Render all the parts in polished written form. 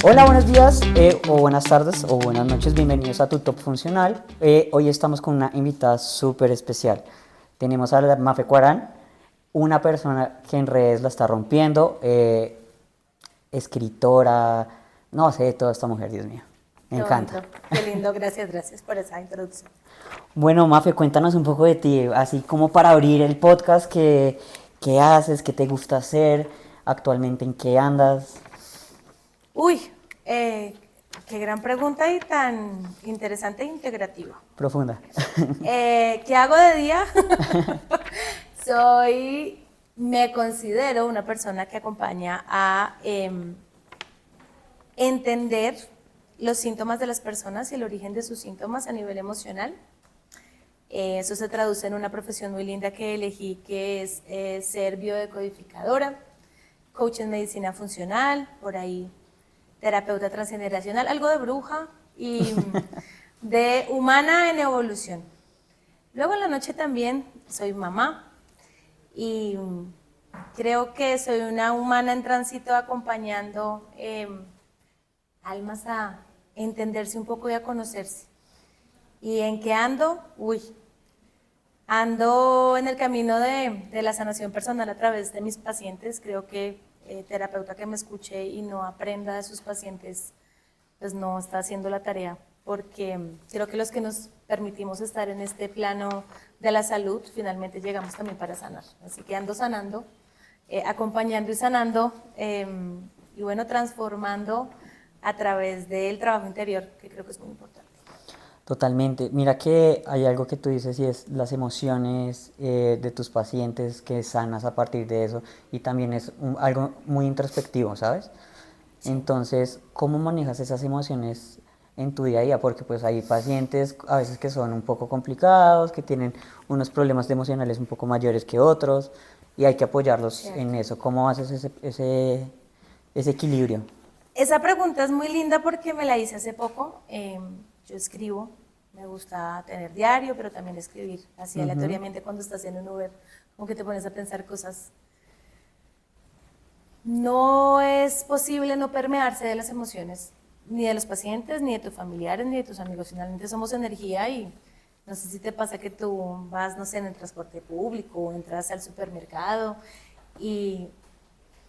Hola, buenos días o buenas tardes o buenas noches, bienvenidos a Tu Top Funcional. Hoy estamos con una invitada súper especial. Tenemos a la Mafe Cuarán, una persona que en redes la está rompiendo, escritora, no sé, toda esta mujer, Dios mío, me Qué encanta. bonito, qué lindo, gracias por esa introducción. Bueno, Mafe, cuéntanos un poco de ti, así como para abrir el podcast, qué haces, qué te gusta hacer, actualmente en qué andas. Uy, qué gran pregunta y tan interesante e integrativa. Profunda. ¿Qué hago de día? Me considero una persona que acompaña a entender los síntomas de las personas y el origen de sus síntomas a nivel emocional. Eso se traduce en una profesión muy linda que elegí, que es ser biodecodificadora, coach en medicina funcional, por ahí terapeuta transgeneracional, algo de bruja y de humana en evolución. Luego en la noche también soy mamá y creo que soy una humana en tránsito acompañando almas a entenderse un poco y a conocerse. ¿Y en qué ando? Ando en el camino de la sanación personal a través de mis pacientes. Creo que terapeuta que me escuche y no aprenda de sus pacientes, pues no está haciendo la tarea, porque creo que los que nos permitimos estar en este plano de la salud, finalmente llegamos también para sanar. Así que ando sanando, acompañando y sanando, y bueno, transformando a través del trabajo interior, que creo que es muy importante. Totalmente. Mira que hay algo que tú dices y es las emociones de tus pacientes que sanas a partir de eso y también es algo muy introspectivo, ¿sabes? Sí. Entonces, ¿cómo manejas esas emociones en tu día a día? Porque pues hay pacientes a veces que son un poco complicados, que tienen unos problemas emocionales un poco mayores que otros y hay que apoyarlos Cierto. en eso. ¿Cómo haces ese equilibrio? Esa pregunta es muy linda porque me la hice hace poco. Yo escribo, me gusta tener diario, pero también escribir así aleatoriamente cuando estás en un Uber, como que te pones a pensar cosas. No es posible no permearse de las emociones, ni de los pacientes, ni de tus familiares, ni de tus amigos. Finalmente somos energía y no sé si te pasa que tú vas, no sé, en el transporte público o entras al supermercado y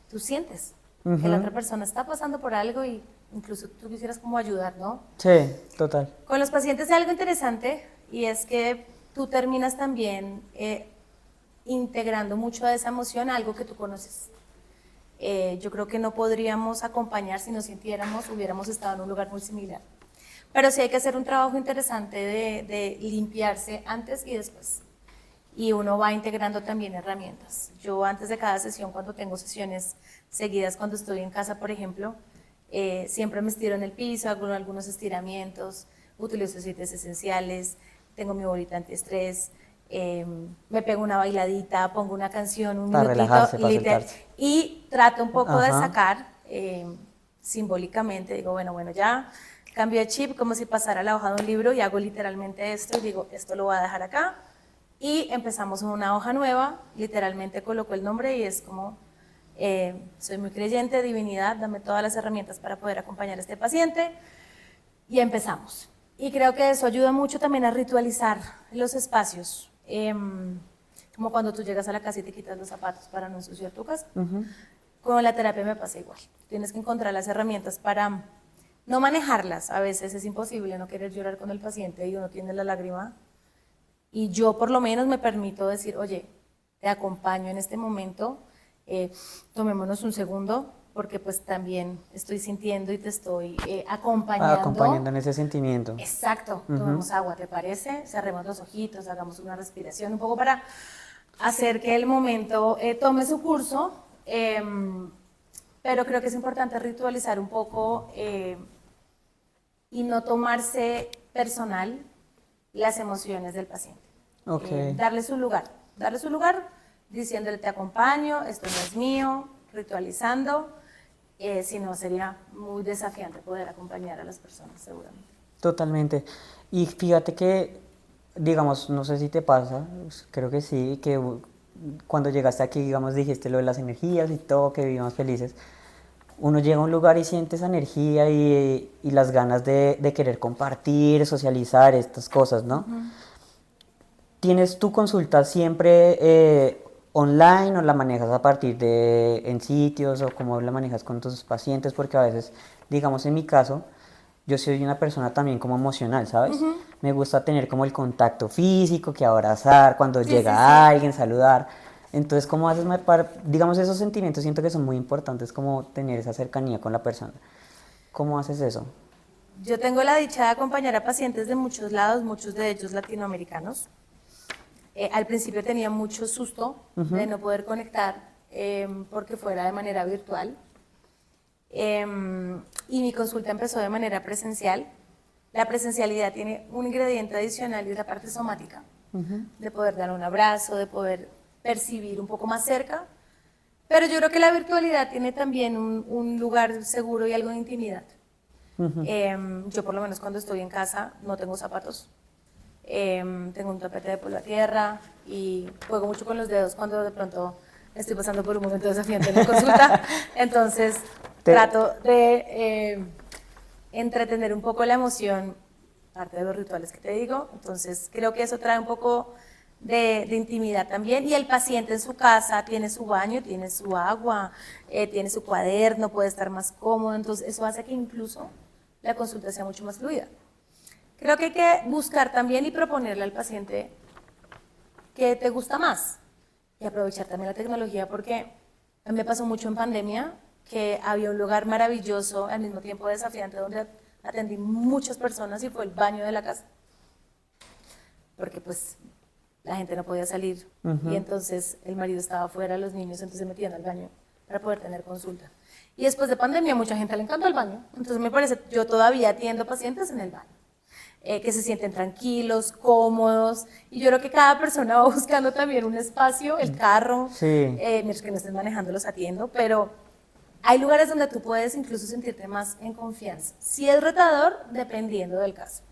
tú sientes que la otra persona está pasando por algo y incluso tú quisieras como ayudar, ¿no? Sí, total. Con los pacientes hay algo interesante y es que tú terminas también integrando mucho de esa emoción a algo que tú conoces. Yo creo que no podríamos acompañar si no sintiéramos, hubiéramos estado en un lugar muy similar. Pero sí hay que hacer un trabajo interesante de limpiarse antes y después. Y uno va integrando también herramientas. Yo antes de cada sesión, cuando tengo sesiones seguidas, cuando estoy en casa, por ejemplo, siempre me estiro en el piso, hago algunos estiramientos, utilizo aceites esenciales, tengo mi bolita antiestrés, me pego una bailadita, pongo una canción, un Para minutito, relajarse, para soltarse. y trato un poco de Ajá. sacar simbólicamente, digo, bueno, ya cambio de chip como si pasara la hoja de un libro y hago literalmente esto y digo, esto lo voy a dejar acá y empezamos una hoja nueva, literalmente coloco el nombre y es como, soy muy creyente, divinidad, dame todas las herramientas para poder acompañar a este paciente y empezamos. Y creo que eso ayuda mucho también a ritualizar los espacios, como cuando tú llegas a la casa y te quitas los zapatos para no ensuciar tu casa. Con la terapia me pasa igual, tienes que encontrar las herramientas para no manejarlas, a veces es imposible no querer llorar con el paciente y uno tiene la lágrima. Y yo por lo menos me permito decir, oye, te acompaño en este momento, tomémonos un segundo, porque pues también estoy sintiendo y te estoy acompañando. Acompañando en ese sentimiento. Exacto, tomemos agua, ¿te parece? Cerremos los ojitos, hagamos una respiración, un poco para hacer que el momento tome su curso, pero creo que es importante ritualizar un poco y no tomarse personal las emociones del paciente. Okay. Darle su lugar diciéndole te acompaño, esto no es mío, ritualizando, si no sería muy desafiante poder acompañar a las personas seguramente. Totalmente. Y fíjate que, digamos, no sé si te pasa, creo que sí, que cuando llegaste aquí, digamos, dijiste lo de las energías y todo, que vivimos felices. uno llega a un lugar y siente esa energía y las ganas de querer compartir, socializar, estas cosas, ¿no? ¿Tienes tu consulta siempre online o la manejas a partir de en sitios o cómo la manejas con tus pacientes? Porque a veces, digamos en mi caso, yo soy una persona también como emocional, ¿sabes? Me gusta tener como el contacto físico, que abrazar, cuando Sí, sí, llega sí. alguien, saludar. Entonces, ¿cómo haces para, digamos, esos sentimientos? Siento que son muy importantes, como tener esa cercanía con la persona. ¿Cómo haces eso? Yo tengo la dicha de acompañar a pacientes de muchos lados, muchos de ellos latinoamericanos. Al principio tenía mucho susto de no poder conectar porque fuera de manera virtual. Y mi consulta empezó de manera presencial. La presencialidad tiene un ingrediente adicional y es la parte somática, de poder dar un abrazo, de poder percibir un poco más cerca. Pero yo creo que la virtualidad tiene también un lugar seguro y algo de intimidad. Yo por lo menos cuando estoy en casa no tengo zapatos. Tengo un tapete de polvo a tierra y juego mucho con los dedos cuando de pronto estoy pasando por un momento desafiante en la consulta. Entonces trato de entretener un poco la emoción, parte de los rituales que te digo. Entonces creo que eso trae un poco de intimidad también. Y el paciente en su casa tiene su baño, tiene su agua, tiene su cuaderno, puede estar más cómodo. Entonces eso hace que incluso la consulta sea mucho más fluida. Creo que hay que buscar también y proponerle al paciente qué te gusta más y aprovechar también la tecnología, porque a mí me pasó mucho en pandemia que había un lugar maravilloso, al mismo tiempo desafiante, donde atendí muchas personas y fue el baño de la casa, porque pues la gente no podía salir y entonces el marido estaba afuera, los niños entonces se metían al baño para poder tener consulta. Y después de pandemia mucha gente le encantó el baño, entonces me parece, yo todavía atiendo pacientes en el baño. Que se sienten tranquilos, cómodos, y yo creo que cada persona va buscando también un espacio, el carro, Sí. mientras que no estés manejando los atiendo, pero hay lugares donde tú puedes incluso sentirte más en confianza. Si es retador, dependiendo del caso,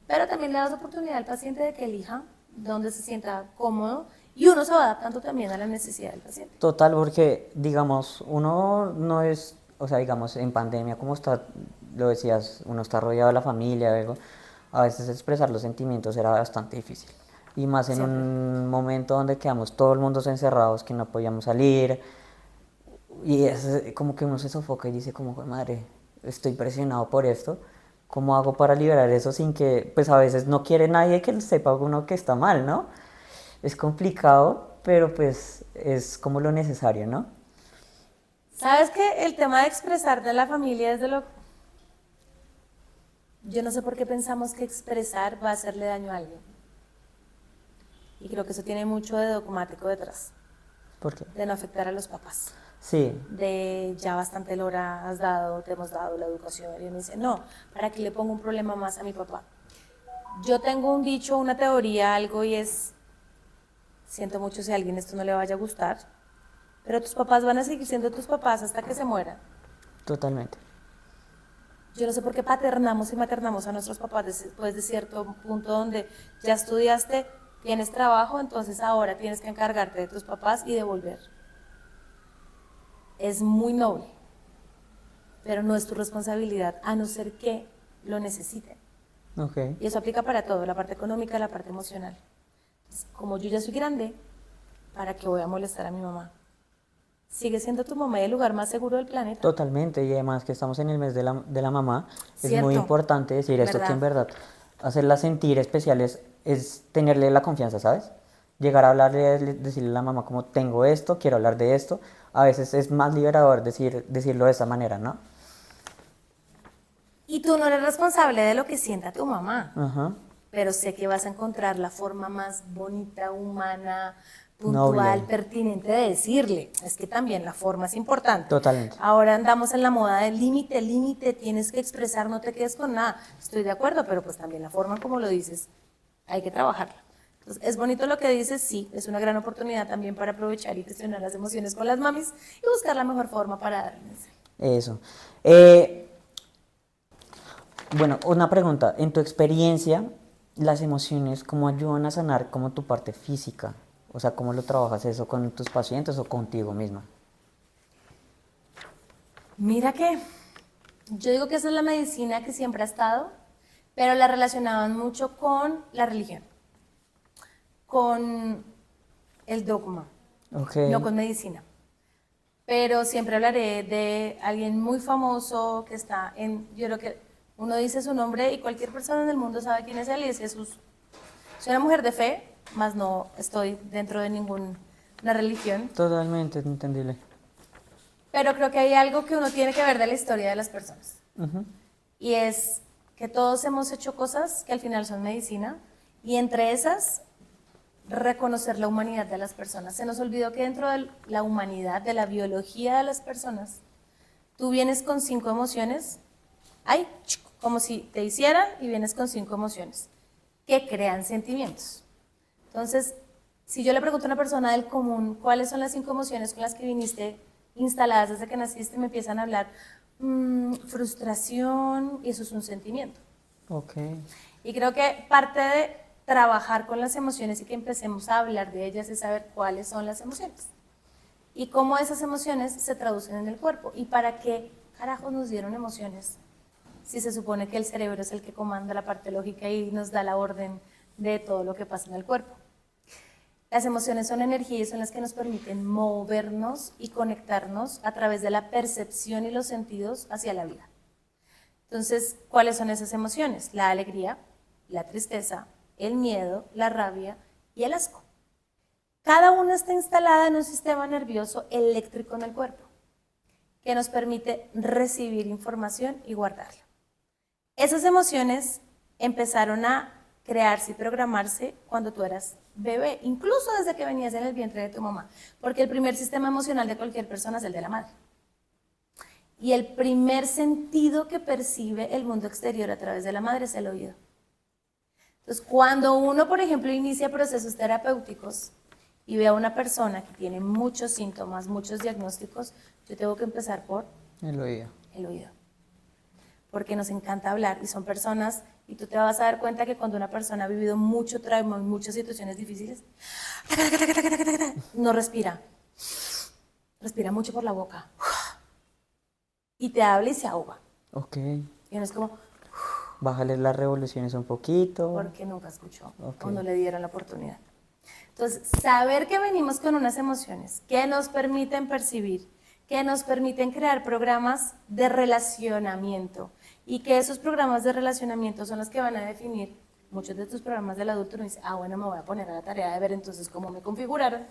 pero también le das oportunidad al paciente de que elija dónde se sienta cómodo y uno se va adaptando también a la necesidad del paciente. Total, porque, digamos, uno no es, o sea, digamos, en pandemia, como está, lo decías, uno está rodeado de la familia, algo, a veces expresar los sentimientos era bastante difícil. Y más en Siempre. un momento donde quedamos todo el mundo encerrados, que no podíamos salir, y es como que uno se sofoca y dice como, "Jue madre, estoy presionado por esto, ¿cómo hago para liberar eso sin que, pues a veces no quiere nadie que sepa uno que está mal, ¿no? Es complicado, pero pues es como lo necesario, ¿no? ¿Sabes que el tema de expresar de la familia es de lo... Yo no sé por qué pensamos que expresar va a hacerle daño a alguien. Y creo que eso tiene mucho de dogmático detrás, ¿Por qué? de no afectar a los papás. Sí, De ya bastante lora has dado, te hemos dado la educación. Y uno dice, no, ¿para qué le pongo un problema más a mi papá? Yo tengo un dicho, una teoría, algo, y es, siento mucho si a alguien esto no le vaya a gustar, pero tus papás van a seguir siendo tus papás hasta que se mueran. totalmente. Yo no sé por qué paternamos y maternamos a nuestros papás después de cierto punto donde ya estudiaste, tienes trabajo, entonces ahora tienes que encargarte de tus papás y devolver. Es muy noble, pero no es tu responsabilidad, a no ser que lo necesiten. Ok. Y eso aplica para todo, la parte económica, la parte emocional. Entonces, como yo ya soy grande, ¿para qué voy a molestar a mi mamá? Sigue siendo tu mamá y el lugar más seguro del planeta. Totalmente, y además que estamos en el mes de la mamá, es muy Cierto, importante decir esto, que en ¿verdad? verdad hacerla sentir especial es tenerle la confianza, ¿sabes? Llegar a hablarle, decirle a la mamá como tengo esto, quiero hablar de esto, a veces es más liberador decirlo de esa manera, ¿no? Y tú no eres responsable de lo que sienta tu mamá, Ajá. pero sé que vas a encontrar la forma más bonita, humana, puntual, Noble, pertinente de decirle. Es que también la forma es importante. totalmente. Ahora andamos en la moda del límite, límite, tienes que expresar, no te quedes con nada. Estoy de acuerdo, pero pues también la forma como lo dices, hay que trabajarla. Entonces, es bonito lo que dices, sí, es una gran oportunidad también para aprovechar y gestionar las emociones con las mamis y buscar la mejor forma para darle un mensaje. Eso. Bueno, una pregunta. En tu experiencia, las emociones, ¿cómo ayudan a sanar como tu parte física? O sea, ¿cómo lo trabajas eso con tus pacientes o contigo misma? Mira que yo digo que esa es la medicina que siempre ha estado, pero la relacionaban mucho con la religión, con el dogma, Ok. no con medicina. Pero siempre hablaré de alguien muy famoso que está yo creo que uno dice su nombre y cualquier persona en el mundo sabe quién es él y es Jesús. Soy una mujer de fe, más no estoy dentro de ninguna religión, Totalmente entendible. pero creo que hay algo que uno tiene que ver de la historia de las personas. Ujú. Y es que todos hemos hecho cosas que al final son medicina y entre esas reconocer la humanidad de las personas. Se nos olvidó que dentro de la humanidad, de la biología de las personas, tú vienes con 5 emociones, ay, como si te hicieran y vienes con 5 emociones que crean sentimientos. Entonces, si yo le pregunto a una persona del común cuáles son las 5 emociones con las que viniste instaladas desde que naciste, me empiezan a hablar frustración, y eso es un sentimiento. Ok. Y creo que parte de trabajar con las emociones y que empecemos a hablar de ellas es saber cuáles son las emociones y cómo esas emociones se traducen en el cuerpo y para qué carajos nos dieron emociones si se supone que el cerebro es el que comanda la parte lógica y nos da la orden de todo lo que pasa en el cuerpo. Las emociones son energía y son las que nos permiten movernos y conectarnos a través de la percepción y los sentidos hacia la vida. Entonces, ¿cuáles son esas emociones? La alegría, la tristeza, el miedo, la rabia y el asco. Cada una está instalada en un sistema nervioso eléctrico en el cuerpo que nos permite recibir información y guardarla. Esas emociones empezaron a crearse y programarse cuando tú eras bebé, incluso desde que venías en el vientre de tu mamá, porque el primer sistema emocional de cualquier persona es el de la madre. Y el primer sentido que percibe el mundo exterior a través de la madre es el oído. Entonces, cuando uno, por ejemplo, inicia procesos terapéuticos y ve a una persona que tiene muchos síntomas, muchos diagnósticos, yo tengo que empezar por El oído. el oído. Porque nos encanta hablar y son personas, y tú te vas a dar cuenta que cuando una persona ha vivido mucho trauma, muchas situaciones difíciles, no respira. Respira mucho por la boca. Y te habla y se ahoga. Ok. Y uno es como, Bájale las revoluciones un poquito. porque nunca escuchó Ok. o no le dieron la oportunidad. Entonces, saber que venimos con unas emociones que nos permiten percibir, que nos permiten crear programas de relacionamiento y que esos programas de relacionamiento son los que van a definir muchos de tus programas del adulto. Uno dice, bueno, me voy a poner a la tarea de ver entonces cómo me configuraron,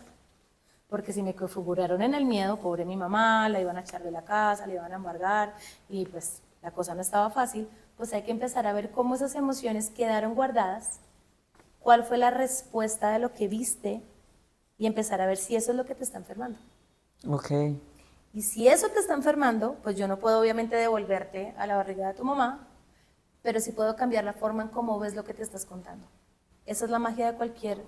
porque si me configuraron en el miedo, pobre mi mamá, la iban a echar de la casa, la iban a embargar y pues la cosa no estaba fácil, pues hay que empezar a ver cómo esas emociones quedaron guardadas, cuál fue la respuesta de lo que viste y empezar a ver si eso es lo que te está enfermando. Ok. Y si eso te está enfermando, pues yo no puedo obviamente devolverte a la barriga de tu mamá, pero sí puedo cambiar la forma en cómo ves lo que te estás contando. Esa es la magia de cualquier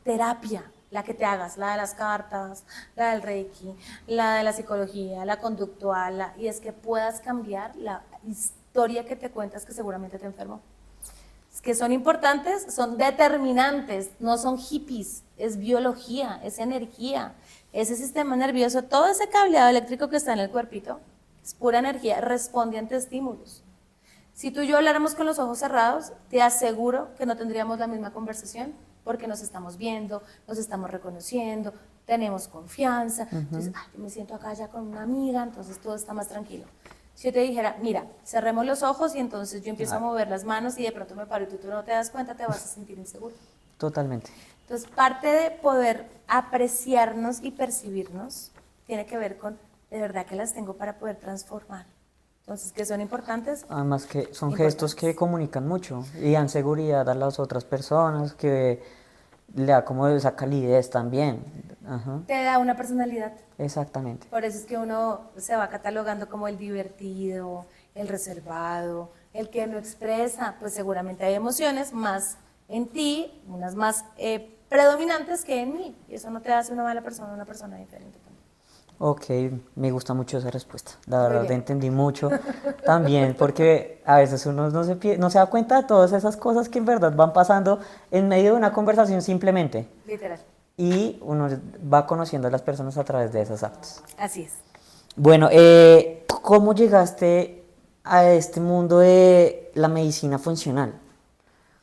terapia, la que te hagas, la de las cartas, la del Reiki, la de la psicología, la conductual, y es que puedas cambiar la historia que te cuentas que seguramente te enfermó. Es que son importantes, son determinantes, no son hippies, es biología, es energía. Ese sistema nervioso, todo ese cableado eléctrico que está en el cuerpito, es pura energía, responde ante estímulos. Si tú y yo habláramos con los ojos cerrados, te aseguro que no tendríamos la misma conversación porque nos estamos viendo, nos estamos reconociendo, tenemos confianza. Entonces, yo me siento acá ya con una amiga, entonces todo está más tranquilo. Si yo te dijera, mira, cerremos los ojos y entonces yo empiezo a mover las manos y de pronto me paro y tú no te das cuenta, te vas a sentir inseguro. Totalmente. Entonces, parte de poder apreciarnos y percibirnos tiene que ver con, de verdad que las tengo para poder transformar. Entonces, ¿qué son importantes? Además que son gestos que comunican mucho y dan seguridad a las otras personas, que le da como esa calidez también. Ajá. Te da una personalidad. Exactamente. Por eso es que uno se va catalogando como el divertido, el reservado, el que no expresa, pues seguramente hay emociones más en ti, unas más predominantes que en mí, y eso no te hace una mala persona, una persona diferente también. Ok, me gusta mucho esa respuesta. La Muy verdad, bien. te entendí mucho también, porque a veces uno no se da cuenta de todas esas cosas que en verdad van pasando en medio de una conversación simplemente. Literal, Y uno va conociendo a las personas a través de esos actos. así es. Bueno, ¿Cómo llegaste a este mundo de la medicina funcional?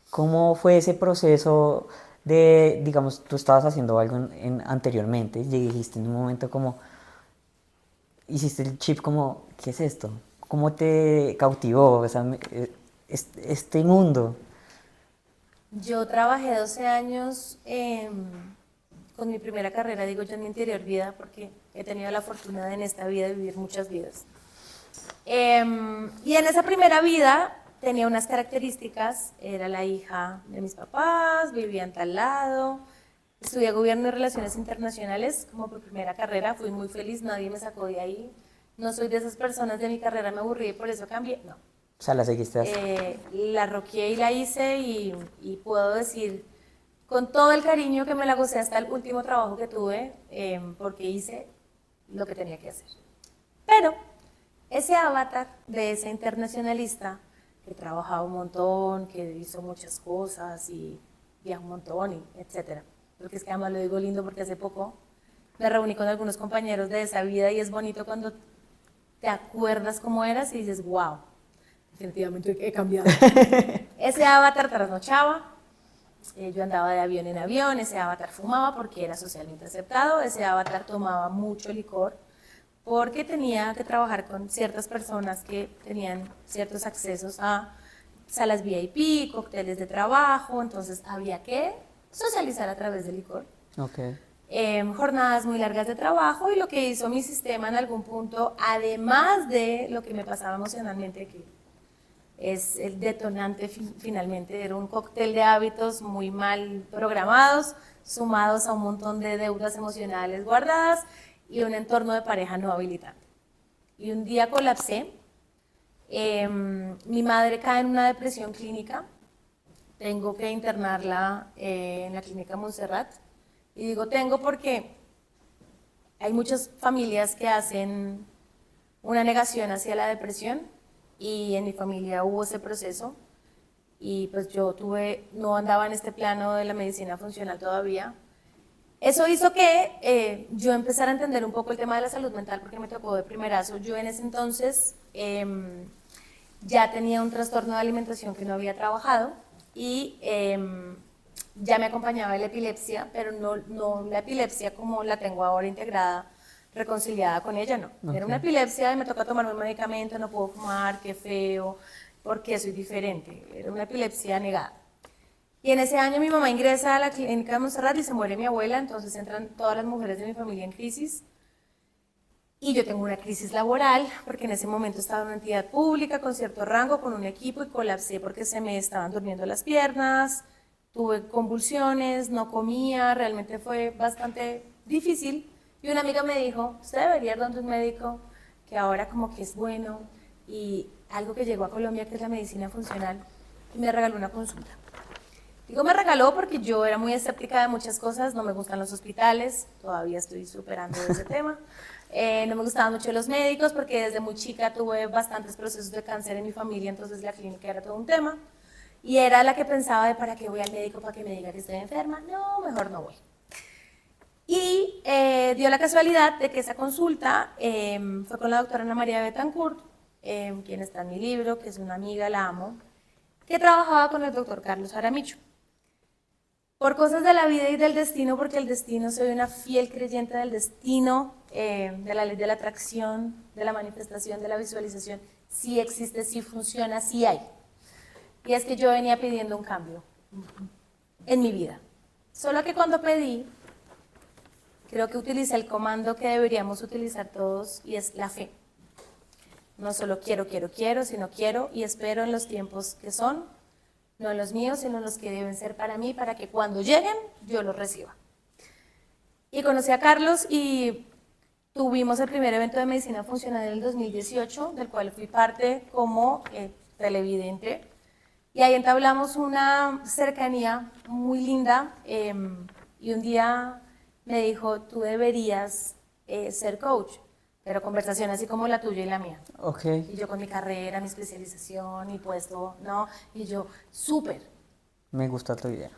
¿Cómo fue ese proceso de, digamos, tú estabas haciendo algo anteriormente y dijiste en un momento como, hiciste el chip como, ¿qué es esto? ¿Cómo te cautivó, o sea, este mundo? Yo trabajé 12 años con mi primera carrera, digo yo en mi anterior vida, porque he tenido la fortuna de en esta vida de vivir muchas vidas. Y en esa primera vida tenía unas características, era la hija de mis papás, vivía en tal lado, estudié Gobierno y Relaciones Internacionales como por primera carrera, fui muy feliz, nadie me sacó de ahí, no soy de esas personas de mi carrera, me aburrí y por eso cambié, no. O sea, la seguiste hasta... La roqué y la hice y puedo decir con todo el cariño que me la gocé hasta el último trabajo que tuve, porque hice lo que tenía que hacer. Pero ese avatar de ese internacionalista que trabajaba un montón, que hizo muchas cosas y viajó un montón, y etcétera. Porque es que además lo digo lindo porque hace poco me reuní con algunos compañeros de esa vida y es bonito cuando te acuerdas cómo eras y dices, wow, definitivamente he cambiado. Ese avatar trasnochaba, yo andaba de avión en avión, ese avatar fumaba porque era socialmente aceptado, ese avatar tomaba mucho licor porque tenía que trabajar con ciertas personas que tenían ciertos accesos a salas VIP, cócteles de trabajo, entonces había que socializar a través del licor. Okay. Jornadas muy largas de trabajo y lo que hizo mi sistema en algún punto, además de lo que me pasaba emocionalmente, que es el detonante finalmente, era un cóctel de hábitos muy mal programados, sumados a un montón de deudas emocionales guardadas y un entorno de pareja no habilitante. Y un día colapsé, mi madre cae en una depresión clínica, tengo que internarla en la clínica Montserrat, y digo tengo porque hay muchas familias que hacen una negación hacia la depresión, y en mi familia hubo ese proceso, y pues yo no andaba en este plano de la medicina funcional todavía. Eso hizo que yo empezara a entender un poco el tema de la salud mental porque me tocó de primerazo. Yo en ese entonces ya tenía un trastorno de alimentación que no había trabajado y ya me acompañaba la epilepsia, pero no la epilepsia como la tengo ahora integrada, reconciliada con ella, no. Okay. Era una epilepsia y me toca tomarme un medicamento, no puedo fumar, qué feo, porque soy diferente. Era una epilepsia negada. Y en ese año mi mamá ingresa a la clínica de Montserrat y se muere mi abuela, entonces entran todas las mujeres de mi familia en crisis. Y yo tengo una crisis laboral, porque en ese momento estaba en una entidad pública con cierto rango, con un equipo, y colapsé porque se me estaban durmiendo las piernas, tuve convulsiones, no comía, realmente fue bastante difícil. Y una amiga me dijo, usted debería ir donde un médico que ahora como que es bueno, y algo que llegó a Colombia que es la medicina funcional, y me regaló una consulta. Digo, me regaló porque yo era muy escéptica de muchas cosas, no me gustan los hospitales, todavía estoy superando ese tema. No me gustaban mucho los médicos porque desde muy chica tuve bastantes procesos de cáncer en mi familia, entonces la clínica era todo un tema. Y era la que pensaba de para qué voy al médico, para que me diga que estoy enferma, no, mejor no voy. Y dio la casualidad de que esa consulta fue con la doctora Ana María Betancourt, quien está en mi libro, que es una amiga, la amo, que trabajaba con el doctor Carlos Jaramillo. Por cosas de la vida y del destino, porque el destino, soy una fiel creyente del destino, de la ley de la atracción, de la manifestación, de la visualización, sí existe, sí funciona, sí hay. Y es que yo venía pidiendo un cambio en mi vida. Solo que cuando pedí, creo que utilicé el comando que deberíamos utilizar todos y es la fe. No solo quiero, sino quiero y espero en los tiempos que son, no en los míos, sino en los que deben ser para mí, para que cuando lleguen yo los reciba. Y conocí a Carlos y tuvimos el primer evento de medicina funcional en el 2018, del cual fui parte como televidente. Y ahí entablamos una cercanía muy linda y un día me dijo, tú deberías ser coach, pero conversación así como la tuya y la mía. Okay. Y yo con mi carrera, mi especialización, mi puesto, ¿no? Y yo, súper. Me gusta tu idea.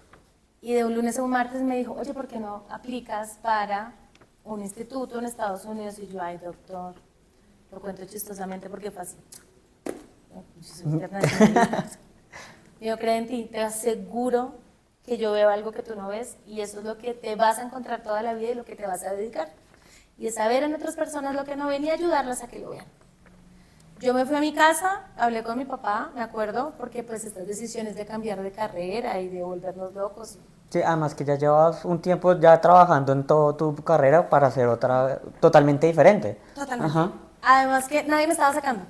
Y de un lunes a un martes me dijo, oye, ¿por qué no aplicas para un instituto en Estados Unidos? Y yo, ay, doctor, Lo cuento chistosamente porque fue así. No, yo soy internacionalista. Yo creo en ti, te aseguro que yo veo algo que tú no ves y eso es lo que te vas a encontrar toda la vida y lo que te vas a dedicar. Y es saber en otras personas lo que no ven y ayudarlas a que lo vean. Yo me fui a mi casa, hablé con mi papá, me acuerdo, porque pues estas decisiones de cambiar de carrera y de volvernos locos. Sí, además que ya llevas un tiempo ya trabajando en toda tu carrera para hacer otra totalmente diferente. Totalmente. Ajá. Además que nadie me estaba sacando.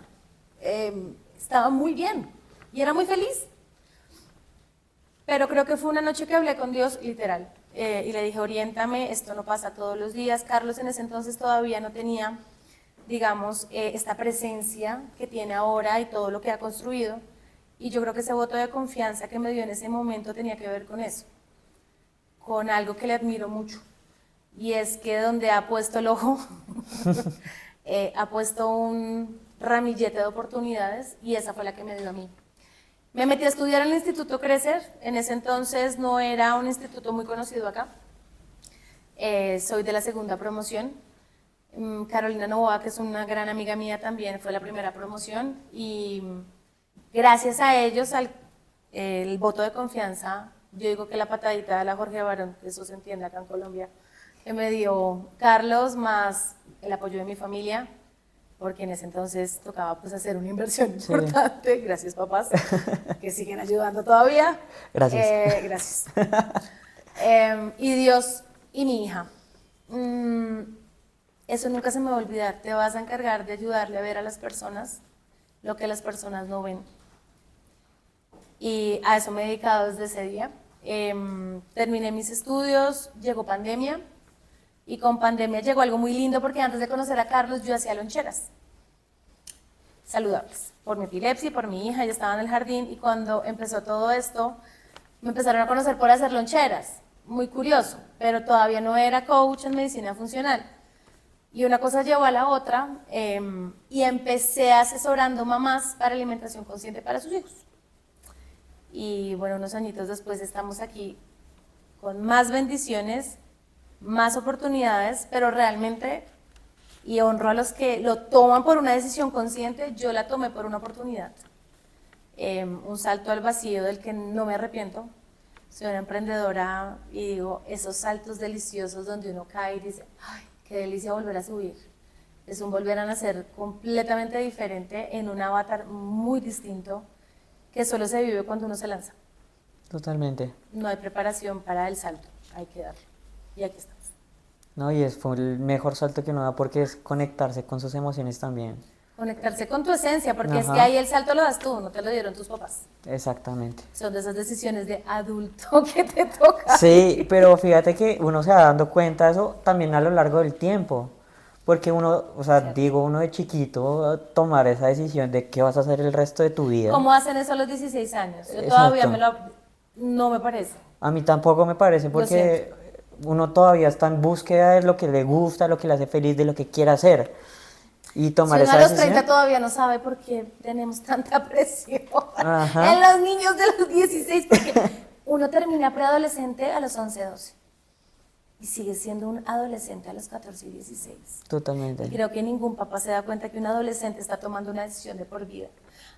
Estaba muy bien y era muy feliz. Pero creo que fue una noche que hablé con Dios, literal, y le dije, oriéntame, esto no pasa todos los días. Carlos en ese entonces todavía no tenía, digamos, esta presencia que tiene ahora y todo lo que ha construido. Y yo creo que ese voto de confianza que me dio en ese momento tenía que ver con eso, con algo que le admiro mucho. Y es que donde ha puesto el ojo, ha puesto un ramillete de oportunidades y esa fue la que me dio a mí. Me metí a estudiar en el Instituto Crecer, en ese entonces no era un instituto muy conocido acá, soy de la segunda promoción, Carolina Novoa, que es una gran amiga mía también, fue la primera promoción y gracias a ellos, el voto de confianza, yo digo que la patadita de la Jorge Barón, que eso se entiende acá en Colombia, que me dio Carlos más el apoyo de mi familia, porque en ese entonces tocaba pues hacer una inversión importante, gracias papás, que siguen ayudando todavía. Gracias. Gracias. Y Dios y mi hija. Eso nunca se me va a olvidar, te vas a encargar de ayudarle a ver a las personas lo que las personas no ven. Y a eso me he dedicado desde ese día. Terminé mis estudios, llegó pandemia. Y con pandemia llegó algo muy lindo porque antes de conocer a Carlos yo hacía loncheras saludables. Por mi epilepsia, por mi hija, ella estaba en el jardín y cuando empezó todo esto me empezaron a conocer por hacer loncheras. Muy curioso, pero todavía no era coach en medicina funcional. Y una cosa llevó a la otra y empecé asesorando mamás para alimentación consciente para sus hijos. Y bueno, unos añitos después estamos aquí con más bendiciones, más oportunidades, pero realmente, y honro a los que lo toman por una decisión consciente, yo la tomé por una oportunidad. Un salto al vacío del que no me arrepiento. Soy una emprendedora y digo, esos saltos deliciosos donde uno cae y dice, ay, qué delicia volver a subir. Es un volver a nacer completamente diferente, en un avatar muy distinto, que solo se vive cuando uno se lanza. Totalmente. No hay preparación para el salto, hay que darlo. Y aquí estamos. No, y fue el mejor salto que uno da porque es conectarse con sus emociones también. Conectarse con tu esencia, porque es Ajá. que ahí el salto lo das tú, no te lo dieron tus papás. Exactamente. Son de esas decisiones de adulto que te toca. Sí, pero fíjate que uno se va dando cuenta de eso también a lo largo del tiempo. Porque uno, o sea, Cierto. digo, uno de chiquito tomar esa decisión de qué vas a hacer el resto de tu vida. ¿Cómo hacen eso a los 16 años? Yo Exacto. todavía no me parece. A mí tampoco me parece porque uno todavía está en búsqueda de lo que le gusta, lo que le hace feliz, de lo que quiere hacer. Y tomar Si uno esa a los decisión. 30 todavía no sabe por qué tenemos tanta presión Ajá. en los niños de los 16, porque uno termina preadolescente a los 11, 12 y sigue siendo un adolescente a los 14 y 16. Totalmente. Creo que ningún papá se da cuenta que un adolescente está tomando una decisión de por vida.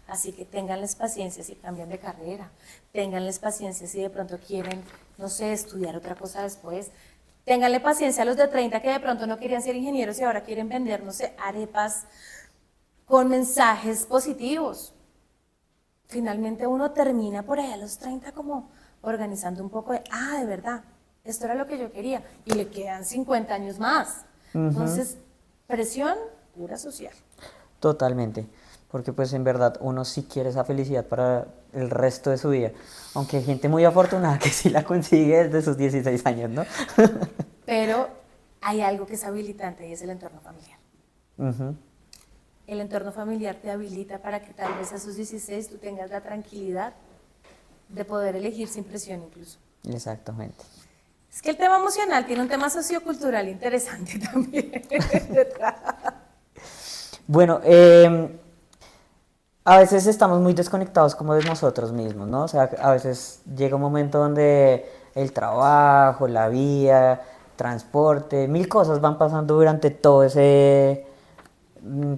Así que ténganles paciencia si cambian de carrera, ténganles paciencia si de pronto quieren, no sé, estudiar otra cosa después. Ténganle paciencia a los de 30 que de pronto no querían ser ingenieros y ahora quieren vender, no sé, arepas con mensajes positivos. Finalmente uno termina por ahí a los 30 como organizando un poco de, de verdad, esto era lo que yo quería. Y le quedan 50 años más. Entonces, presión pura social. Totalmente. Porque pues en verdad uno sí quiere esa felicidad para el resto de su vida. Aunque hay gente muy afortunada que sí la consigue desde sus 16 años, ¿no? Pero hay algo que es habilitante y es el entorno familiar. Ujú. El entorno familiar te habilita para que tal vez a sus 16 tú tengas la tranquilidad de poder elegir sin presión incluso. Exactamente. Es que el tema emocional tiene un tema sociocultural interesante también detrás. Bueno, a veces estamos muy desconectados como de nosotros mismos, ¿no? O sea, a veces llega un momento donde el trabajo, la vida, transporte, mil cosas van pasando durante todo ese,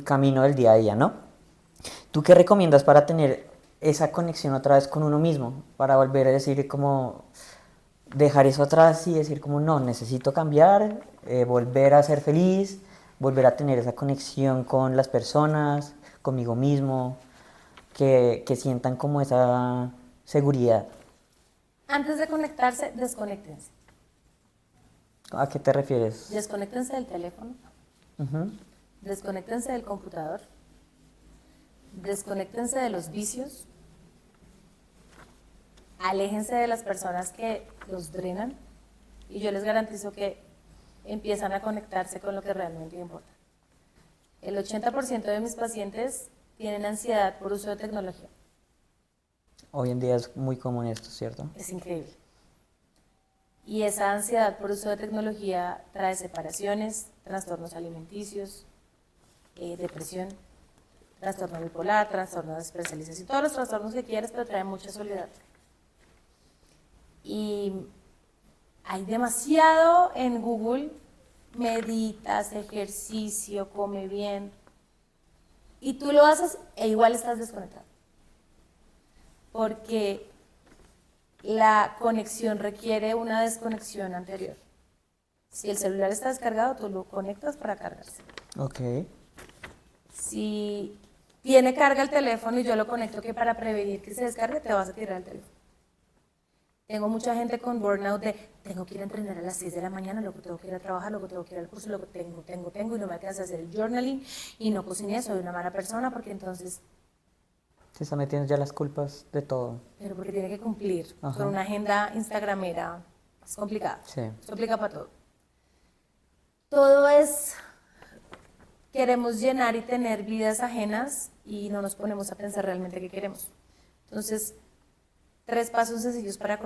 camino del día a día, ¿no? ¿Tú qué recomiendas para tener esa conexión otra vez con uno mismo? Para volver a decir como, dejar eso atrás y decir como, no, necesito cambiar, volver a ser feliz, volver a tener esa conexión con las personas, conmigo mismo, que sientan como esa seguridad. Antes de conectarse, desconéctense. ¿A qué te refieres? Desconéctense del teléfono, Ujú. desconéctense del computador, desconéctense de los vicios, aléjense de las personas que los drenan y yo les garantizo que empiezan a conectarse con lo que realmente importa. El 80% de mis pacientes tienen ansiedad por uso de tecnología. Hoy en día es muy común esto, ¿cierto? Es increíble. Y esa ansiedad por uso de tecnología trae separaciones, trastornos alimenticios, depresión, trastorno bipolar, trastorno de especialización, todos los trastornos que quieras, pero trae mucha soledad. Y hay demasiado en Google, meditas, ejercicio, come bien, y tú lo haces e igual estás desconectado. Porque la conexión requiere una desconexión anterior. Si el celular está descargado, tú lo conectas para cargarse. Ok. Si tiene carga el teléfono y yo lo conecto que para prevenir que se descargue, te vas a tirar el teléfono. Tengo mucha gente con burnout de tengo que ir a entrenar a las 6 de la mañana, luego tengo que ir a trabajar, luego tengo que ir al curso, luego tengo, y no me alcanza a hacer el journaling y no cociné, soy una mala persona porque entonces, Se está metiendo ya las culpas de todo. pero porque tiene que cumplir Ajá. con una agenda instagramera, es complicado, Sí. es complicado para todo. Todo es, queremos llenar y tener vidas ajenas y no nos ponemos a pensar realmente qué queremos. Entonces, 3 pasos sencillos para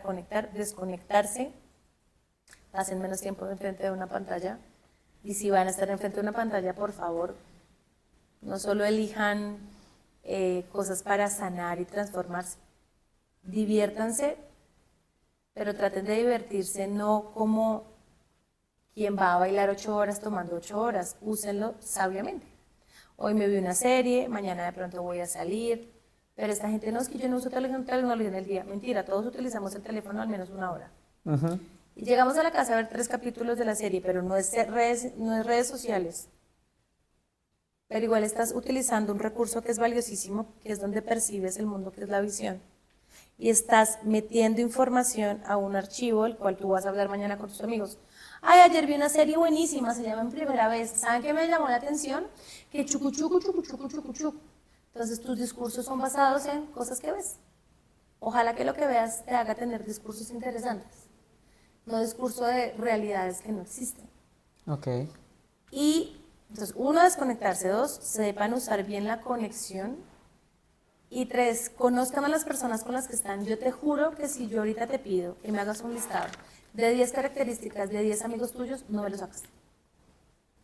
conectar: desconectarse, pasen menos tiempo enfrente de una pantalla, y si van a estar enfrente de una pantalla, por favor, no solo elijan cosas para sanar y transformarse, diviértanse, pero traten de divertirse no como quien va a bailar 8 horas tomando 8 horas, úsenlo sabiamente. Hoy me vi una serie, mañana de pronto voy a salir, pero esta gente no, es que yo no uso tecnología en el día. Mentira, todos utilizamos el teléfono al menos 1 hora. Ujú. Y llegamos a la casa a ver 3 capítulos de la serie, pero no es redes sociales. Pero igual estás utilizando un recurso que es valiosísimo, que es donde percibes el mundo, que es la visión. Y estás metiendo información a un archivo, el cual tú vas a hablar mañana con tus amigos. Ay, ayer vi una serie buenísima, se llama En Primera Vez. ¿Saben qué me llamó la atención? Que chucu, chucu, chucu, chucu, chucu, chucu. Entonces tus discursos son basados en cosas que ves. Ojalá que lo que veas te haga tener discursos interesantes, no discurso de realidades que no existen. Ok. Y entonces, 1, desconectarse; 2, sepan usar bien la conexión; y 3, conozcan a las personas con las que están. Yo te juro que si yo ahorita te pido que me hagas un listado de 10 características de 10 amigos tuyos, no me lo sacas.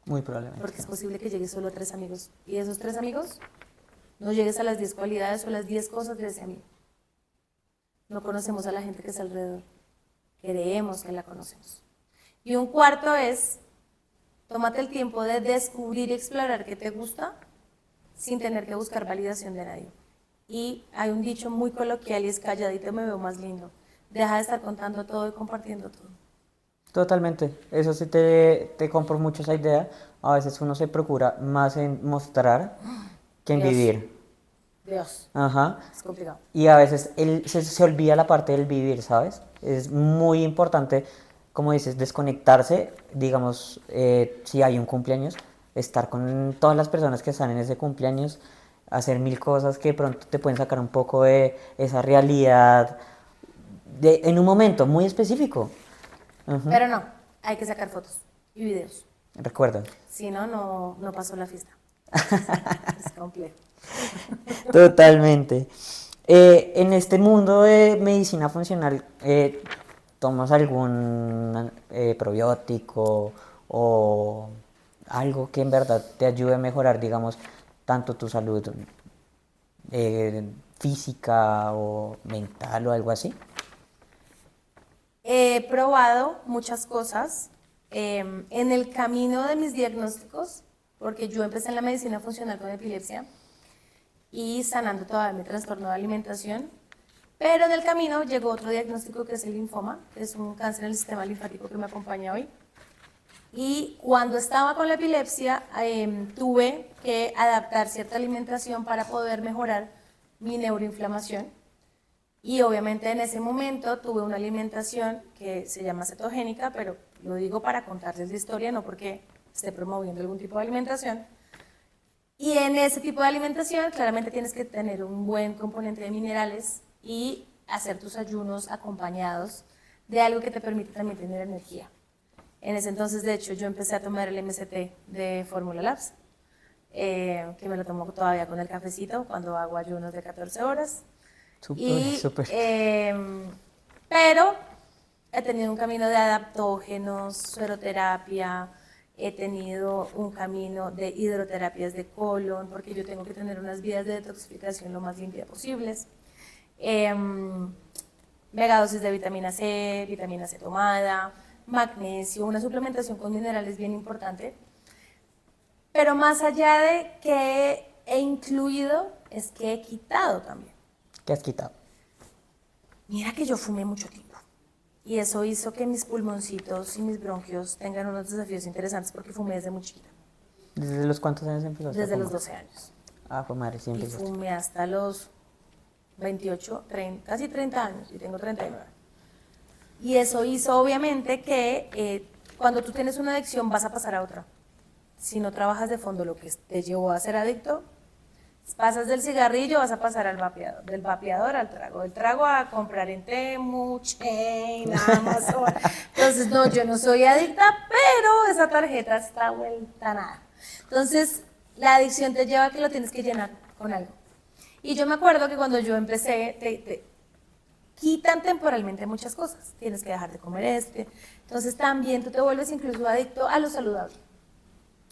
Muy probablemente. Porque es posible que llegues solo a 3 amigos. Y de esos 3 amigos, no llegues a las 10 cualidades o las 10 cosas de ese amigo. No conocemos a la gente que está alrededor. Creemos que la conocemos. Y un cuarto es, tómate el tiempo de descubrir y explorar qué te gusta sin tener que buscar validación de nadie. Y hay un dicho muy coloquial y es: calladito me veo más lindo. Deja de estar contando todo y compartiendo todo. Totalmente. Eso sí te compro mucho esa idea. A veces uno se procura más en mostrar que en Dios. vivir. Dios, Ajá. es complicado. Y a veces se olvida la parte del vivir, ¿sabes? Es muy importante, como dices, desconectarse, digamos, si hay un cumpleaños, estar con todas las personas que están en ese cumpleaños, hacer mil cosas que de pronto te pueden sacar un poco de esa realidad en un momento muy específico. Ujú. Pero no, hay que sacar fotos y videos. Recuerda. Si no, no pasó la fiesta. Es complejo. Totalmente. En este mundo de medicina funcional, ¿tomas algún probiótico o algo que en verdad te ayude a mejorar, digamos, tanto tu salud física o mental o algo así? He probado muchas cosas. En el camino de mis diagnósticos, porque yo empecé en la medicina funcional con epilepsia y sanando todavía mi trastorno de alimentación, pero en el camino llegó otro diagnóstico que es el linfoma, que es un cáncer en el sistema linfático que me acompaña hoy. Y cuando estaba con la epilepsia, tuve que adaptar cierta alimentación para poder mejorar mi neuroinflamación. Y obviamente en ese momento tuve una alimentación que se llama cetogénica, pero lo digo para contarles la historia, no porque esté promoviendo algún tipo de alimentación. Y en ese tipo de alimentación claramente tienes que tener un buen componente de minerales y hacer tus ayunos acompañados de algo que te permite también tener energía. En ese entonces, de hecho, yo empecé a tomar el MCT de Formula Labs, que me lo tomo todavía con el cafecito cuando hago ayunos de 14 horas. Súper. Pero he tenido un camino de adaptógenos, sueroterapia, he tenido un camino de hidroterapias de colon, porque yo tengo que tener unas vías de detoxificación lo más limpias posibles. Megadosis de vitamina C tomada, magnesio, una suplementación con minerales bien importante. Pero más allá de que he incluido, es que he quitado también. ¿Qué has quitado? Mira que yo fumé mucho tiempo y eso hizo que mis pulmoncitos y mis bronquios tengan unos desafíos interesantes porque fumé desde muy chiquita. ¿Desde los cuántos años empezaste a Desde fumar? los 12 años. Ah, fue madre, sí Y empezaste. fumé hasta los 28, 30, casi 30 años y tengo 39. Y eso hizo obviamente que cuando tú tienes una adicción vas a pasar a otra. Si no trabajas de fondo lo que te llevó a ser adicto, pasas del cigarrillo, vas a pasar al vapeador, del vapeador al trago, del trago a comprar en Temu, Chain, Amazon. Entonces, no, yo no soy adicta, pero esa tarjeta está vuelta a nada. Entonces, la adicción te lleva a que lo tienes que llenar con algo. Y yo me acuerdo que cuando yo empecé, te quitan temporalmente muchas cosas. Tienes que dejar de comer Entonces, también tú te vuelves incluso adicto a lo saludable.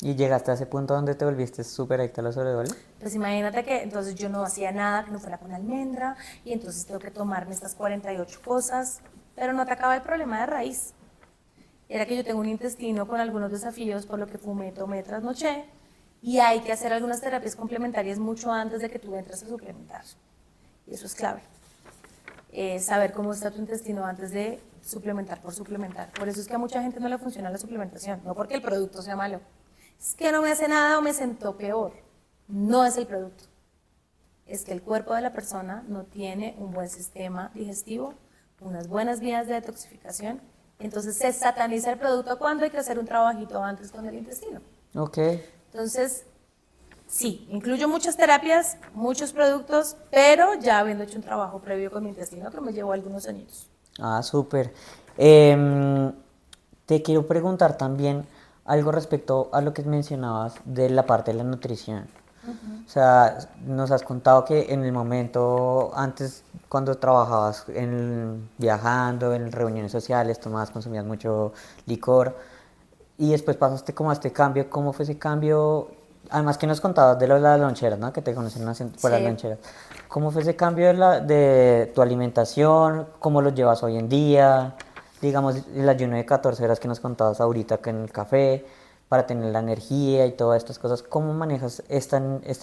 ¿Y llegaste a ese punto donde te volviste súper adicta a los Oreos? Pues imagínate que entonces yo no hacía nada que no fuera con almendra y entonces tengo que tomarme estas 48 cosas, pero no atacaba el problema de raíz. Era que yo tengo un intestino con algunos desafíos por lo que fumé, tomé, trasnoché y hay que hacer algunas terapias complementarias mucho antes de que tú entres a suplementar. Y eso es clave. Saber cómo está tu intestino antes de suplementar por suplementar. Por eso es que a mucha gente no le funciona la suplementación, no porque el producto sea malo. Es que no me hace nada o me sentó peor. No es el producto. Es que el cuerpo de la persona no tiene un buen sistema digestivo, unas buenas vías de detoxificación. Entonces se sataniza el producto cuando hay que hacer un trabajito antes con el intestino. Ok. Entonces, sí, incluyo muchas terapias, muchos productos, pero ya habiendo hecho un trabajo previo con mi intestino que me llevó algunos años. Ah, súper. Te quiero preguntar también algo respecto a lo que mencionabas de la parte de la nutrición. O sea, nos has contado que en el momento, antes, cuando trabajabas viajando, en reuniones sociales, consumías mucho licor, y después pasaste como a este cambio. ¿Cómo fue ese cambio? Además que nos contabas de lo de las loncheras, ¿no? Que te conocen por las loncheras. ¿Cómo fue ese cambio de tu alimentación? ¿Cómo lo llevas hoy en día? Digamos, el ayuno de 14 horas que nos contabas ahorita que en el café, para tener la energía y todas estas cosas. ¿Cómo manejas esta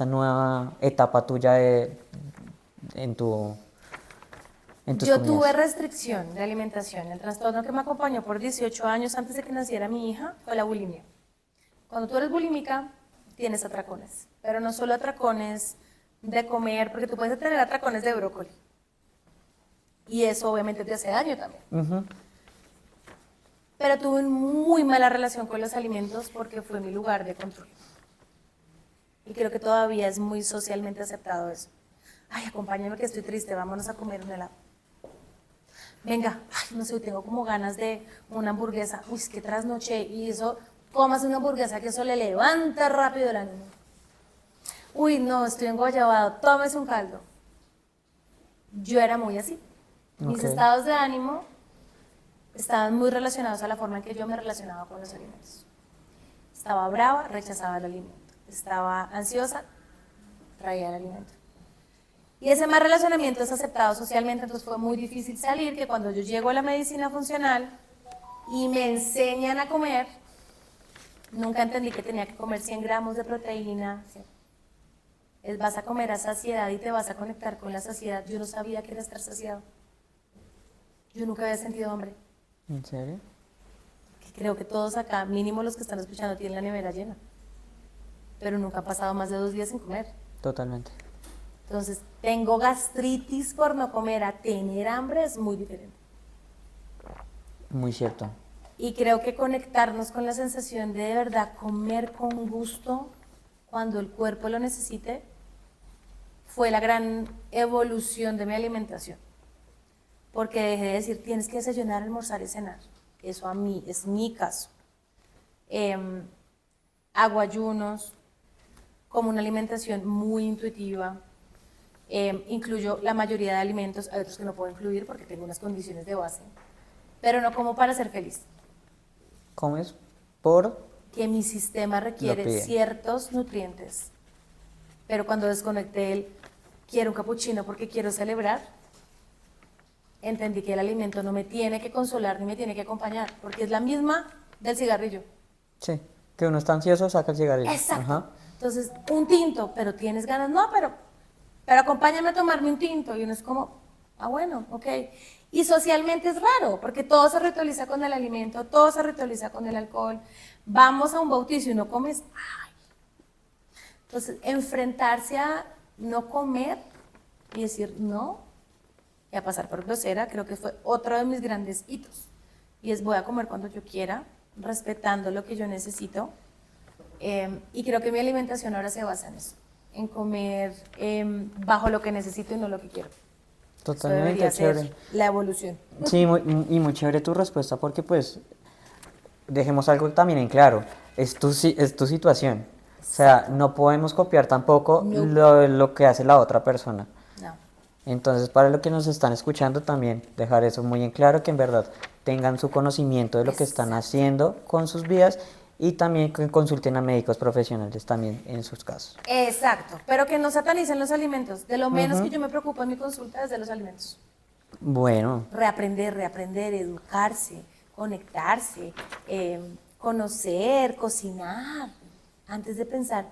nueva etapa tuya en tus Yo comidas? tuve restricción de alimentación. El trastorno que me acompañó por 18 años antes de que naciera mi hija fue la bulimia. Cuando tú eres bulímica, tienes atracones, pero no solo atracones de comer, porque tú puedes tener atracones de brócoli. Y eso obviamente te hace daño también. Pero tuve una muy mala relación con los alimentos porque fue mi lugar de control. Y creo que todavía es muy socialmente aceptado eso. Ay, acompáñame que estoy triste, vámonos a comer un helado. Venga, ay, no sé, tengo como ganas de una hamburguesa. Uy, es que trasnoché y eso, comas una hamburguesa que eso le levanta rápido el ánimo. Uy, no, estoy enguayabado, tómese un caldo. Yo era muy así. Mis estados de ánimo estaban muy relacionados a la forma en que yo me relacionaba con los alimentos. Estaba brava, rechazaba el alimento. Estaba ansiosa, traía el alimento. Y ese mal relacionamiento es aceptado socialmente, entonces fue muy difícil salir, que cuando yo llego a la medicina funcional y me enseñan a comer, Nunca entendí que tenía que comer 100 gramos de proteína. ¿Sí? Vas a comer a saciedad y te vas a conectar con la saciedad. Yo no sabía que era estar saciado. Yo nunca había sentido hambre. ¿En serio? Creo que todos acá, mínimo los que están escuchando, tienen la nevera llena. Pero nunca han pasado más de 2 días sin comer. Totalmente. Entonces, tengo gastritis por no comer. A tener hambre es muy diferente. Muy cierto. Y creo que conectarnos con la sensación de verdad comer con gusto cuando el cuerpo lo necesite fue la gran evolución de mi alimentación. Porque dejé de decir, tienes que desayunar, almorzar y cenar. Eso a mí, es mi caso. Hago ayunos, como una alimentación muy intuitiva. Incluyo la mayoría de alimentos, hay otros que no puedo incluir porque tengo unas condiciones de base, pero no como para ser feliz. ¿Comes por? Que mi sistema requiere ciertos nutrientes, pero cuando desconecté el quiero un capuchino porque quiero celebrar, entendí que el alimento no me tiene que consolar ni me tiene que acompañar, porque es la misma del cigarrillo. Sí, que uno está ansioso, saca el cigarrillo. Exacto. Ajá. Entonces, un tinto, pero tienes ganas, no, pero acompáñame a tomarme un tinto. Y uno es como, bueno, ok. Y socialmente es raro, porque todo se ritualiza con el alimento, todo se ritualiza con el alcohol. Vamos a un bautizo y no comes, ¡ay! Entonces, enfrentarse a no comer y decir no, y a pasar por grosera, creo que fue otro de mis grandes hitos. Y es voy a comer cuando yo quiera, respetando lo que yo necesito. Y creo que mi alimentación ahora se basa en eso, en comer bajo lo que necesito y no lo que quiero. Totalmente, eso debería chévere. ser la evolución. Sí, y muy chévere tu respuesta porque pues dejemos algo también en claro, es tu situación. O sea, no podemos copiar tampoco lo que hace la otra persona. No. Entonces, para los que nos están escuchando también, dejar eso muy en claro, que en verdad tengan su conocimiento de lo que están haciendo con sus vidas y también que consulten a médicos profesionales también en sus casos. Exacto, pero que no satanicen los alimentos. De lo menos que yo me preocupo en mi consulta es de los alimentos. Bueno. Reaprender, educarse, conectarse, conocer, cocinar. Antes de pensar,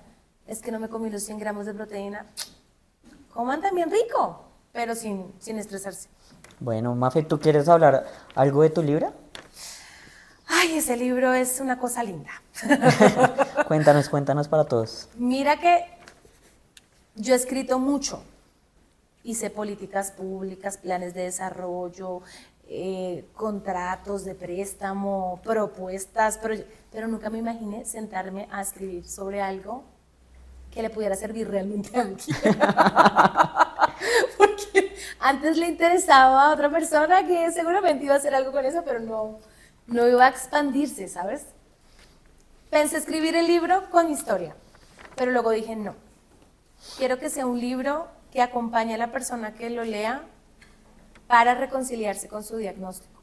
es que no me comí los 100 gramos de proteína, coman también rico, pero sin estresarse. Bueno, Mafe, ¿tú quieres hablar algo de tu libro? Ay, ese libro es una cosa linda. Cuéntanos para todos. Mira que yo he escrito mucho. Hice políticas públicas, planes de desarrollo, contratos de préstamo, propuestas, pero nunca me imaginé sentarme a escribir sobre algo que le pudiera servir realmente a alguien. Porque antes le interesaba a otra persona que seguramente iba a hacer algo con eso, pero no iba a expandirse, ¿sabes? Pensé escribir el libro con historia, pero luego dije no. Quiero que sea un libro que acompañe a la persona que lo lea para reconciliarse con su diagnóstico.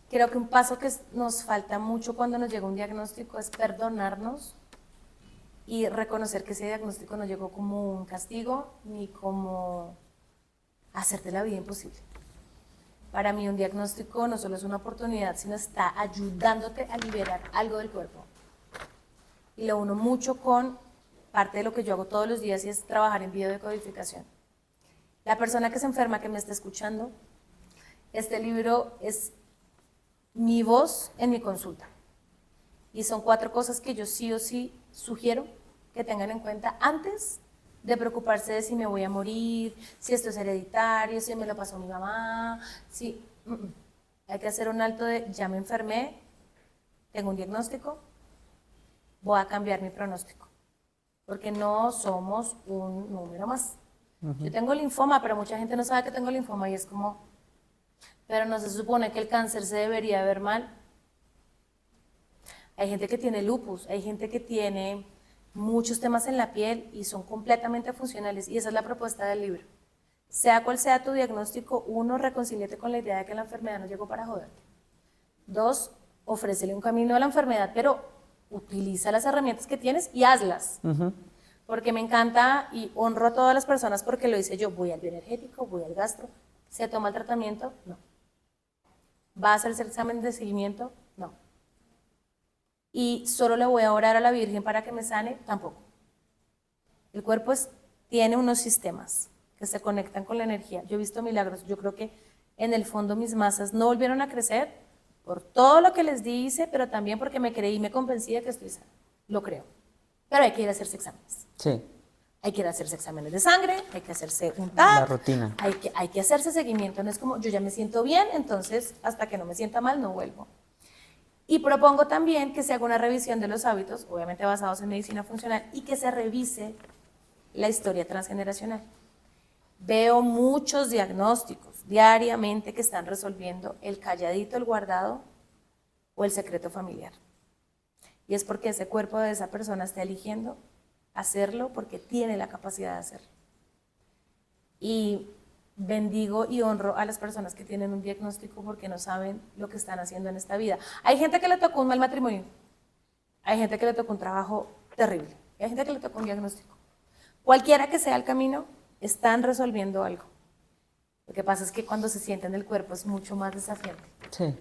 Creo que un paso que nos falta mucho cuando nos llega un diagnóstico es perdonarnos y reconocer que ese diagnóstico no llegó como un castigo ni como hacerte la vida imposible. Para mí un diagnóstico no solo es una oportunidad, sino está ayudándote a liberar algo del cuerpo. Y lo uno mucho con parte de lo que yo hago todos los días y es trabajar en biodecodificación. La persona que se enferma, que me está escuchando, este libro es mi voz en mi consulta. Y son 4 cosas que yo sí o sí sugiero que tengan en cuenta antes de preocuparse de si me voy a morir, si esto es hereditario, si me lo pasó mi mamá, si... Hay que hacer un alto de ya me enfermé, tengo un diagnóstico, voy a cambiar mi pronóstico. Porque no somos un número más. Yo tengo linfoma, pero mucha gente no sabe que tengo linfoma y es como, pero no se supone que el cáncer se debería ver mal. Hay gente que tiene lupus, hay gente que tiene muchos temas en la piel y son completamente funcionales y esa es la propuesta del libro. Sea cual sea tu diagnóstico, 1, reconcíliate con la idea de que la enfermedad no llegó para joderte. 2, ofrécele un camino a la enfermedad, pero utiliza las herramientas que tienes y hazlas. Porque me encanta y honro a todas las personas porque lo hice yo. Voy al bioenergético, voy al gastro. ¿Se toma el tratamiento? No. ¿Va a hacerse el examen de seguimiento? No. y solo le voy a orar a la Virgen para que me sane, tampoco. El cuerpo tiene unos sistemas que se conectan con la energía. Yo he visto milagros, yo creo que en el fondo mis masas no volvieron a crecer por todo lo que les dice, pero también porque me creí y me convencí de que estoy sana. Lo creo. Pero hay que ir a hacerse exámenes. Sí. Hay que ir a hacerse exámenes de sangre, hay que hacerse un TAC. La rutina. Hay que hacerse seguimiento. No es como yo ya me siento bien, entonces hasta que no me sienta mal no vuelvo. Y propongo también que se haga una revisión de los hábitos, obviamente basados en medicina funcional, y que se revise la historia transgeneracional. Veo muchos diagnósticos diariamente que están resolviendo el calladito, el guardado o el secreto familiar. Y es porque ese cuerpo de esa persona está eligiendo hacerlo porque tiene la capacidad de hacerlo. Y bendigo y honro a las personas que tienen un diagnóstico porque no saben lo que están haciendo en esta vida. Hay gente que le tocó un mal matrimonio, hay gente que le tocó un trabajo terrible, hay gente que le tocó un diagnóstico. Cualquiera que sea el camino, están resolviendo algo. Lo que pasa es que cuando se siente en el cuerpo es mucho más desafiante. Sí.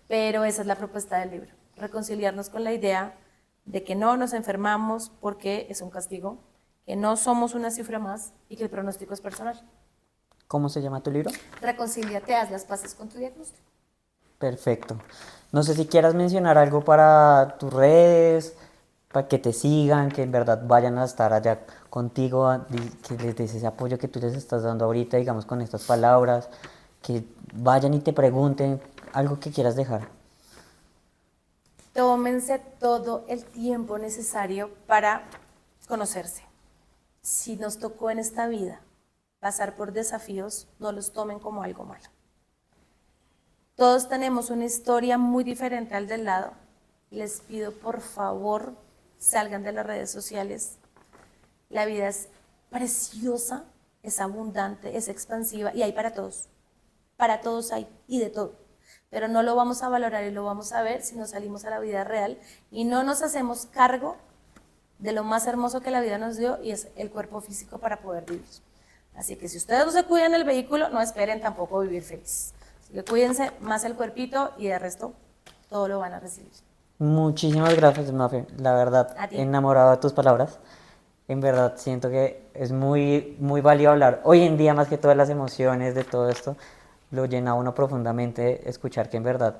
Pero esa es la propuesta del libro, reconciliarnos con la idea de que no nos enfermamos porque es un castigo, que no somos una cifra más y que el pronóstico es personal. ¿Cómo se llama tu libro? Reconcíliate, haz las paces con tu diagnóstico. Perfecto. No sé si quieras mencionar algo para tus redes, para que te sigan, que en verdad vayan a estar allá contigo, que les des ese apoyo que tú les estás dando ahorita, digamos, con estas palabras, que vayan y te pregunten algo que quieras dejar. Tómense todo el tiempo necesario para conocerse. Si nos tocó en esta vida pasar por desafíos, no los tomen como algo malo. Todos tenemos una historia muy diferente al del lado. Les pido, por favor, salgan de las redes sociales. La vida es preciosa, es abundante, es expansiva y hay para todos. Para todos hay y de todo. Pero no lo vamos a valorar y lo vamos a ver si nos salimos a la vida real y no nos hacemos cargo de lo más hermoso que la vida nos dio y es el cuerpo físico para poder vivir. Así que si ustedes no se cuidan el vehículo, no esperen tampoco vivir felices. Así que cuídense más el cuerpito y de resto todo lo van a recibir. Muchísimas gracias, Mafe. La verdad, enamorado de tus palabras. En verdad, siento que es muy, muy válido hablar. Hoy en día, más que todas las emociones de todo esto, lo llena a uno profundamente escuchar que en verdad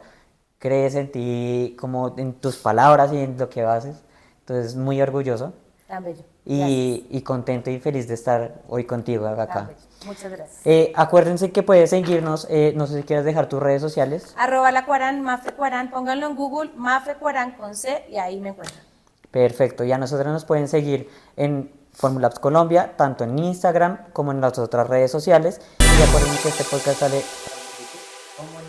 crees en ti, como en tus palabras y en lo que haces. Entonces, muy orgulloso. Tan bello. Y contento y feliz de estar hoy contigo acá. Tan bello. Muchas gracias. Acuérdense que puedes seguirnos, no sé si quieres dejar tus redes sociales. @lacuarán, Mafe Cuarán, pónganlo en Google, Mafe Cuarán con C y ahí me encuentran. Perfecto, y a nosotros nos pueden seguir en Formulabs Colombia, tanto en Instagram como en las otras redes sociales. Y acuérdense que este podcast sale como en